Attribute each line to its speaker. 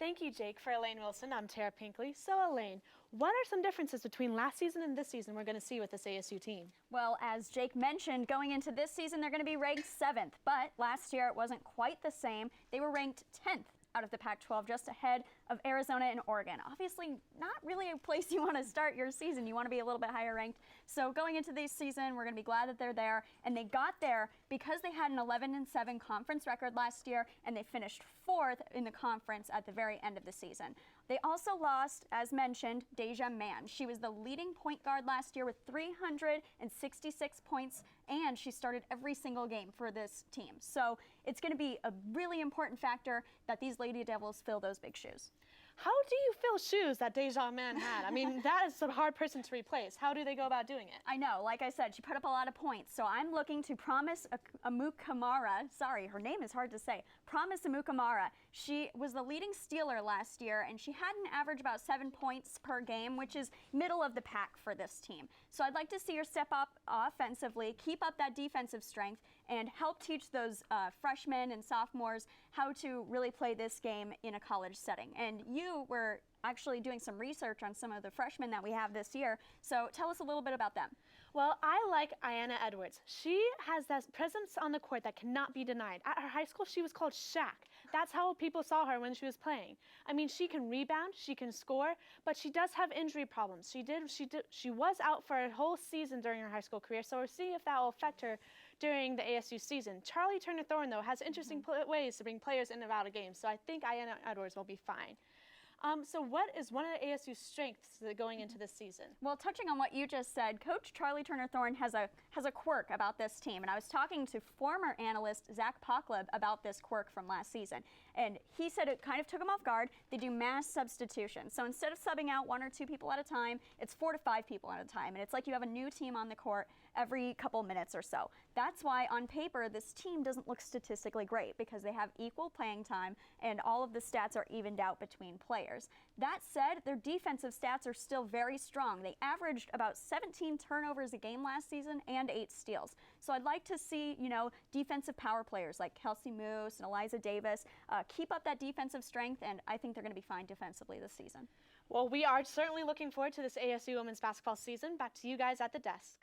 Speaker 1: Thank you, Jake. For Elaine Wilson, I'm Terra Pinckley. So, Elaine, what are some differences between last season and this season we're going to see with this ASU team?
Speaker 2: Well, as Jake mentioned, going into this season, they're going to be ranked 7th. But last year, it wasn't quite the same. They were ranked 10th out of the Pac-12, just ahead of Arizona and Oregon. Obviously, not really a place you want to start your season. You want to be a little bit higher ranked. So going into this season, we're going to be glad that they're there. And they got there because they had an 11-7 conference record last year, and they finished 4th in the conference at the very end of the season. They also lost, as mentioned, Deja Mann. She was the leading point guard last year with 366 points, and she started every single game for this team. So it's going to be a really important factor that these Lady Devils fill those big shoes.
Speaker 1: How do you fill shoes that Deja Mann had? I mean, that is a hard person to replace. How do they go about doing it?
Speaker 2: I know, like I said, she put up a lot of points. So I'm looking to Promise Amukamara. Sorry, her name is hard to say. Promise Amukamara. She was the leading stealer last year, and she had an average about 7 points per game, which is middle of the pack for this team. So I'd like to see her step up offensively, keep up that defensive strength, and help teach those freshmen and sophomores how to really play this game in a college setting. And you were actually doing some research on some of the freshmen that we have this year. So tell us a little bit about them.
Speaker 1: Well, I like Ayanna Edwards. She has that presence on the court that cannot be denied. At her high school, she was called Shaq. That's how people saw her when she was playing. I mean, she can rebound, she can score, but she does have injury problems. She was out for a whole season during her high school career, so we'll see if that will affect her during the ASU season. Charlie Turner-Thorne, though, has interesting ways to bring players in and out of games, so I think Ayanna Edwards will be fine. So what is one of the ASU's strengths going into this season?
Speaker 2: Well, touching on what you just said, Coach Charlie Turner-Thorne has a quirk about this team, and I was talking to former analyst Zach Pockleb about this quirk from last season, and he said it kind of took him off guard. They do mass substitution, so instead of subbing out 1 or 2 people at a time, it's 4 to 5 people at a time, and it's like you have a new team on the court every couple minutes or so. That's why on paper this team doesn't look statistically great, because they have equal playing time and all of the stats are evened out between players. That said, their defensive stats are still very strong. They averaged about 17 turnovers a game last season and 8 steals. So I'd like to see, defensive power players like Kelsey Moose and Eliza Davis keep up that defensive strength, and I think they're going to be fine defensively this season.
Speaker 1: Well, we are certainly looking forward to this ASU women's basketball season. Back to you guys at the desk.